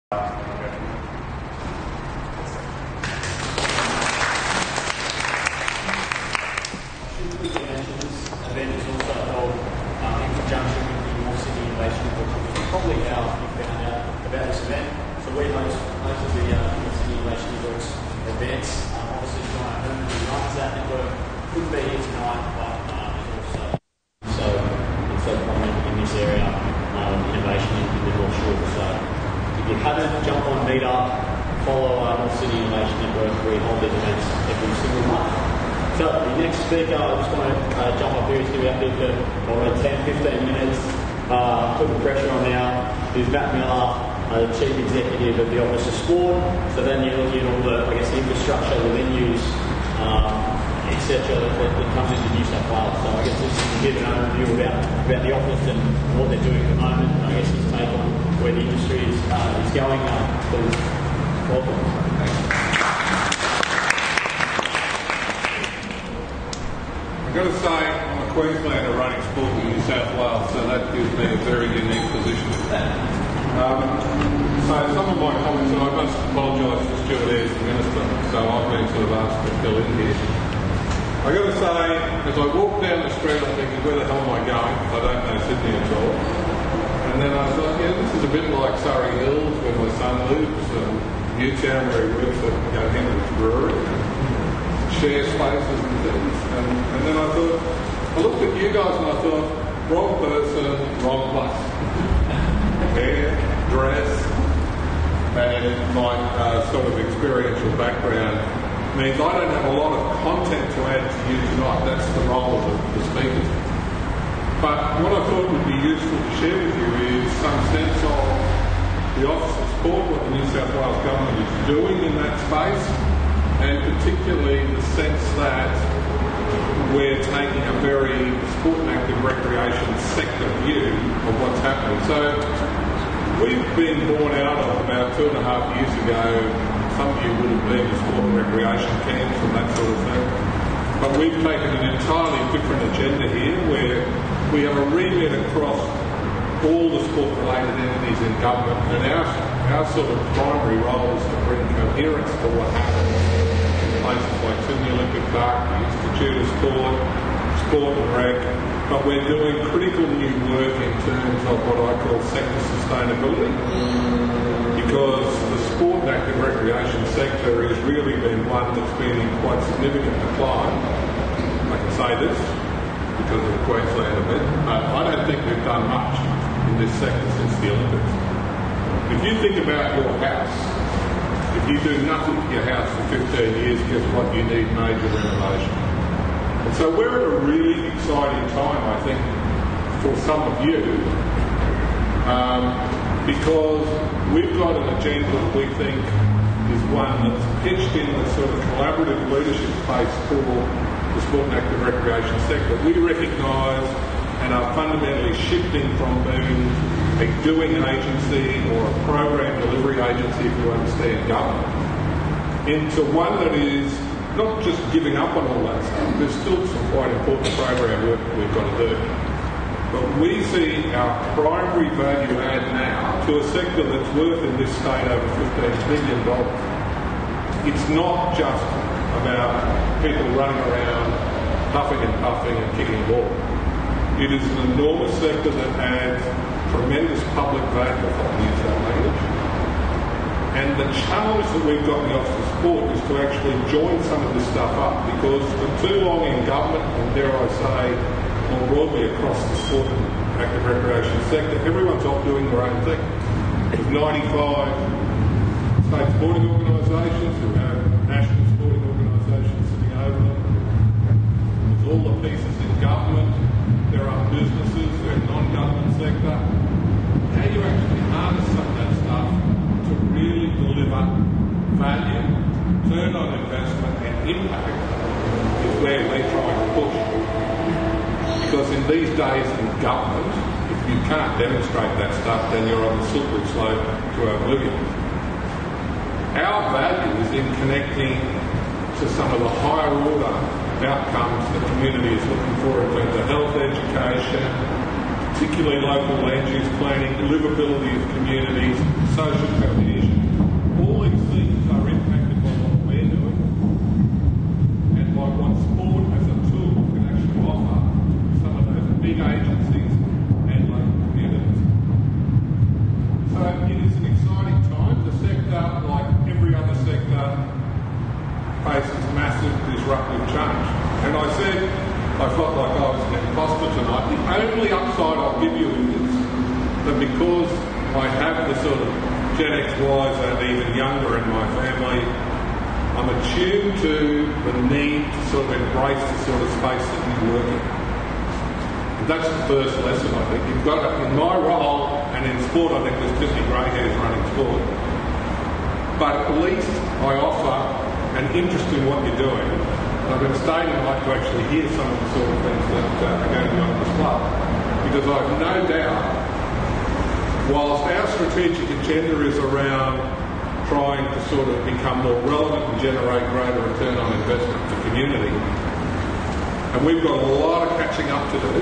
Event is also held in conjunction with the North Sydney Innovation Network. Probably how you found out about this event. So we host most of the North Sydney Innovation Network's events. Obviously, John Herman, who runs that network, couldn't be here tonight, but is also so prominent in this area, innovation in the North Shore. So if you haven't, jump on Meetup, follow our North Sydney Innovation Network. We hold these events every single month. So the next speaker, I just want to jump up here. He's going to be up here for around 10-15 minutes. Put the pressure on now. Is Matt Miller, the Chief Executive of the Office of Sport. So then you're looking at all the, infrastructure, the venues, etc. that comes into New South Wales. So I guess this is a bit of an overview about the office and what they're doing at the moment. I guess his take on where the industry is going. Please welcome. I've got to say, I'm a Queenslander running sport in New South Wales, so that gives me a very unique position. So some of my comments, and I must apologise to Stuart Ayres, the Minister, so I've been sort of asked to fill in here. I've got to say, as I walk down the street, I'm thinking, where the hell am I going? I don't know Sydney at all. And then I thought, this is a bit like Surrey Hills, where my son lives, and Newtown, where he works at Henry's Brewery. Share spaces and things, and then I looked at you guys and I thought, wrong person, wrong place. Hair, dress, and my sort of experiential background means I don't have a lot of content to add to you tonight. That's the role of the speakers. But what I thought would be useful to share with you is some sense of the Office of Sport, what the New South Wales Government is doing in that space, and particularly the sense that we're taking a very sport and active recreation sector view of what's happening. So we've been born out of about 2.5 years ago. Some of you would have been to sport and recreation camps and that sort of thing. But we've taken an entirely different agenda here where we have a remit across all the sport-related entities in government, and our sort of primary role is to bring coherence to what happens. Places like Sydney Olympic Park, the Institute of Sport, Sport and Rec, but we're doing critical new work in terms of what I call sector sustainability, because the sport and active recreation sector has really been one that's been in quite significant decline. I can say this because of the Queensland event. I don't think we've done much in this sector since the Olympics. If you think about your house, if you do nothing to your house for 15 years, guess what? You need major renovation. And so we're at a really exciting time, I think, for some of you, because we've got an agenda that we think is one that's pitched in the sort of collaborative leadership space for the sport and active recreation sector. We recognise and are fundamentally shifting from being a doing agency or a program delivery agency, if you understand government, into one that is not just giving up on all that stuff. There's still some quite important program work we've got to do. But we see our primary value add now to a sector that's worth in this state over $15 billion. It's not just about people running around puffing and puffing and kicking ball. It is an enormous sector that adds tremendous public value, if I can use that language. And the challenge that we've got in the Office of Sport is to actually join some of this stuff up, because for too long in government, and dare I say, more broadly across the sport and active recreation sector, everyone's off doing their own thing. There's 95 state sporting organisations who have national sporting organisations sitting over them. There's all the pieces in government. There are businesses, there are non-government sector. How you actually harness some of that stuff to really deliver value, turn on investment and impact is where we're trying to push. Because in these days in government, if you can't demonstrate that stuff, then you're on the slippery slope to oblivion. Our value is in connecting to some of the higher order outcomes the community is looking for in terms of health, education, particularly local land use planning, livability of communities, social cohesion. only upside I'll give you is that because I have the sort of Gen X, Ys and even younger in my family, I'm attuned to the need to sort of embrace the sort of space that you work in. That's the first lesson, I think. You've got to, in my role, and in sport, I think there's too many grey hairs running sport. But at least I offer an interest in what you're doing. And I've been staying and like to actually hear some of the sort of things that are going to be on display. Because I've no doubt, whilst our strategic agenda is around trying to sort of become more relevant and generate greater return on investment for the community, and we've got a lot of catching up to do,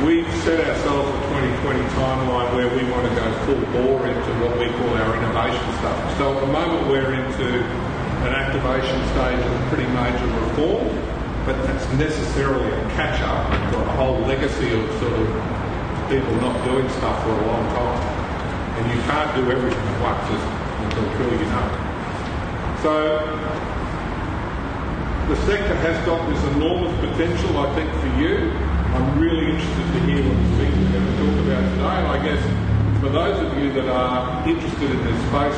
we've set ourselves a 2020 timeline where we want to go full bore into what we call our innovation stuff. So at the moment we're into an activation stage of a pretty major reform, but that's necessarily a catch-up. We've got a whole legacy of sort of people not doing stuff for a long time. And you can't do everything at once until truly you know. So the sector has got this enormous potential, I think, for you. I'm really interested to hear what the speakers are going to talk about today. And I guess for those of you that are interested in this space,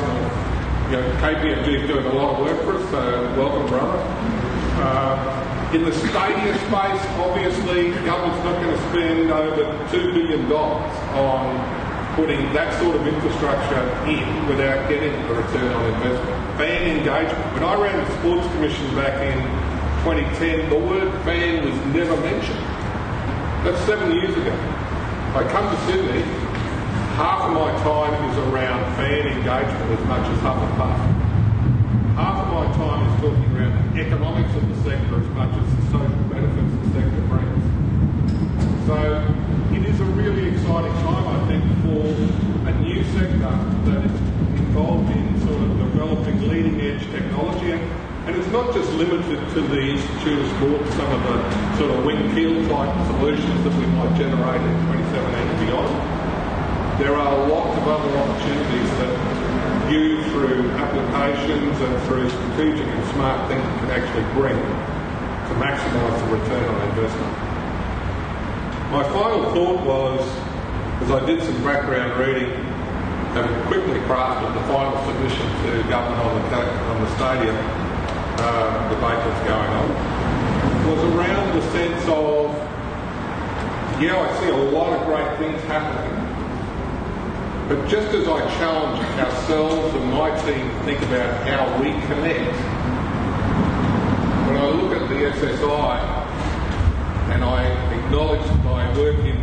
KPMG is doing a lot of work for us, so welcome, brother. In the stadium space, obviously, government's not going to spend over $2 billion on putting that sort of infrastructure in without getting a return on investment. Fan engagement. When I ran the Sports Commission back in 2010, the word fan was never mentioned. That's 7 years ago. I come to Sydney, half of my time is around fan engagement as much as huff and puff. Half of my time is talking around the economics of the sector as much as the social benefits the sector brings. So it is a really exciting time, I think, for a new sector that is involved in sort of developing leading-edge technology. And it's not just limited to the Institute of Sport, some of the sort of wing-keel type solutions that we might generate in 2017 and beyond. There are lots of other opportunities that you, through applications and through strategic and smart thinking, can actually bring to maximise the return on investment. My final thought was, as I did some background reading, having quickly crafted the final submission to government on the stadium debate that's going on, was around the sense of, yeah, I see a lot of great things happening, but just as I challenge ourselves and my team to think about how we connect, when I look at the SSI, and I acknowledge that I work in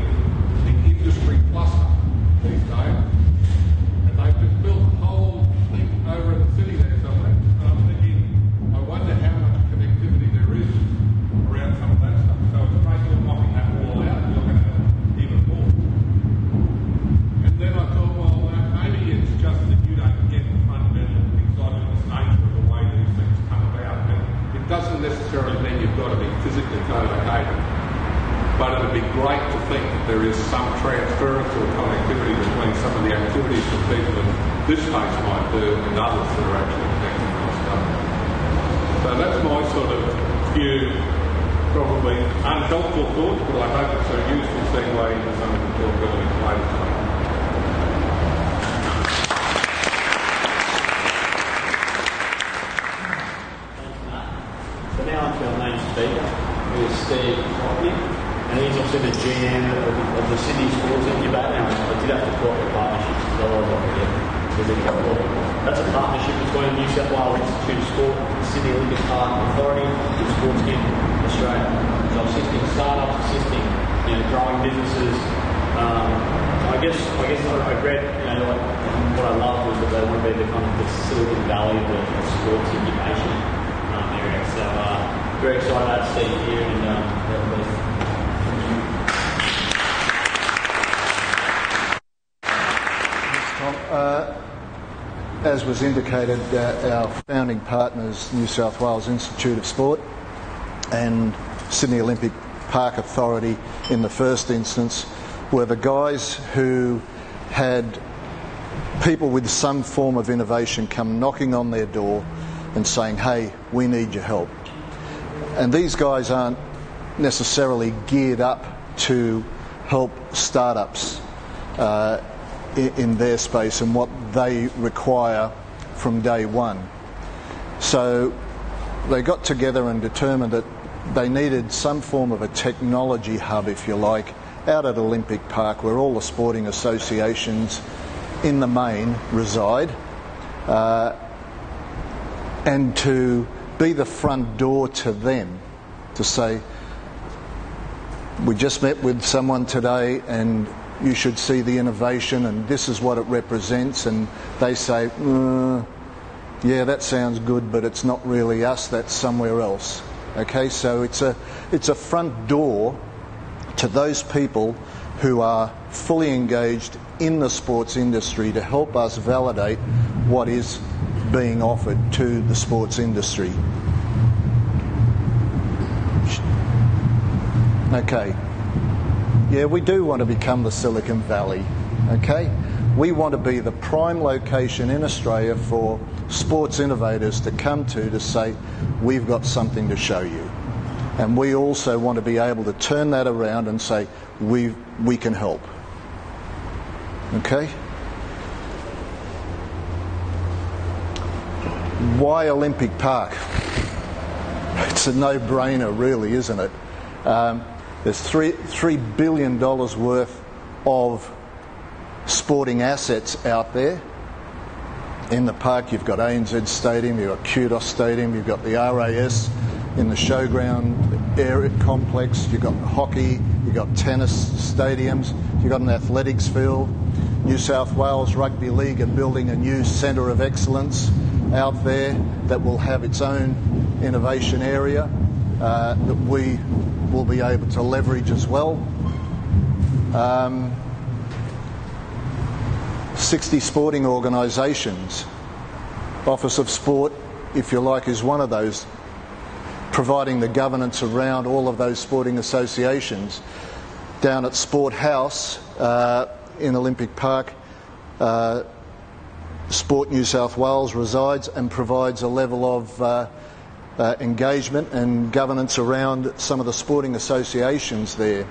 the industry cluster these days, and they've just built a whole thing over in the city there somewhere. And I'm thinking, I wonder how much connectivity there is around some of that stuff. So it's great you're knocking that all out and looking at it even more. And then I thought, well, maybe it's just that you don't get the fundamental exogenous nature of the way these things come about. And it doesn't necessarily mean you've got to be physically co-located. But it would be great to think that there is some transference or connectivity between some of the activities that people in this space might do and others that are actually connected to stuff. So that's my sort of few, probably unhelpful thoughts, but I hope it's a useful segue into some of the talkability later today. Thanks, Matt. So now on to our main speaker, who is Steve Roknic. And he's also the GM of the Sydney Sports Incubator. Now, I did have to call it a partnership, so I was like, that's a partnership between New South Wales Institute of Sport, the Sydney Olympic Park Authority, and SportTech Australia. So assisting startups, assisting growing businesses. I guess I read, like, what I loved was that they want to be the kind of the Silicon Valley of the sports incubation area. So very excited to have Steve here and as was indicated, our founding partners, New South Wales Institute of Sport and Sydney Olympic Park Authority in the first instance, were the guys who had people with some form of innovation come knocking on their door and saying, hey, we need your help. And these guys aren't necessarily geared up to help startups in their space and what they require from day one. So they got together and determined that they needed some form of a technology hub, if you like, out at Olympic Park where all the sporting associations in the main reside, and to be the front door to them, to say, we just met with someone today and you should see the innovation and this is what it represents, and they say, yeah, that sounds good, but it's not really us, that's somewhere else. Okay, so it's a front door to those people who are fully engaged in the sports industry to help us validate what is being offered to the sports industry. Okay, yeah, we do want to become the Silicon Valley, okay? We want to be the prime location in Australia for sports innovators to come to say, we've got something to show you. And we also want to be able to turn that around and say, we can help. Okay? Why Olympic Park? It's a no-brainer, really, isn't it? There's $3 billion worth of sporting assets out there. In the park, you've got ANZ Stadium, you've got Kudos Stadium, you've got the RAS in the showground area complex, you've got hockey, you've got tennis stadiums, you've got an athletics field. New South Wales Rugby League are building a new centre of excellence out there that will have its own innovation area that we will be able to leverage as well. 60 sporting organisations. Office of Sport, if you like, is one of those, providing the governance around all of those sporting associations. Down at Sport House in Olympic Park, Sport New South Wales resides and provides a level of engagement and governance around some of the sporting associations there.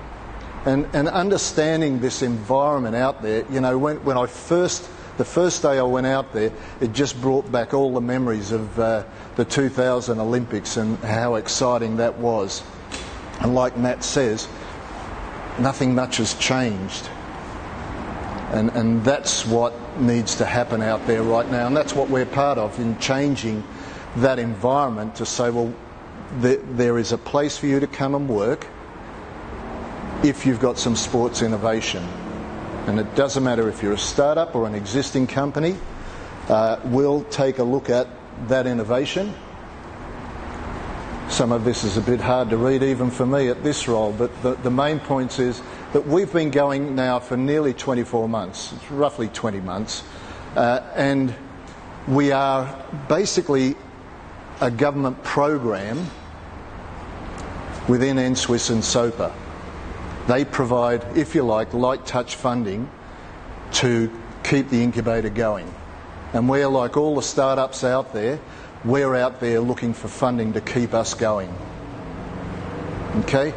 And understanding this environment out there, you know, when the first day I went out there, it just brought back all the memories of the 2000 Olympics and how exciting that was. And like Matt says, nothing much has changed. And that's what needs to happen out there right now. And that's what we're part of in changing that environment to say, well, there is a place for you to come and work if you've got some sports innovation. And it doesn't matter if you're a startup or an existing company, we'll take a look at that innovation. Some of this is a bit hard to read even for me at this role, but the main point is that we've been going now for nearly 24 months, it's roughly 20 months, and we are basically a government program within NSWIS and SOPA. They provide, if you like, light touch funding to keep the incubator going. And we're like all the startups out there, we're out there looking for funding to keep us going. Okay?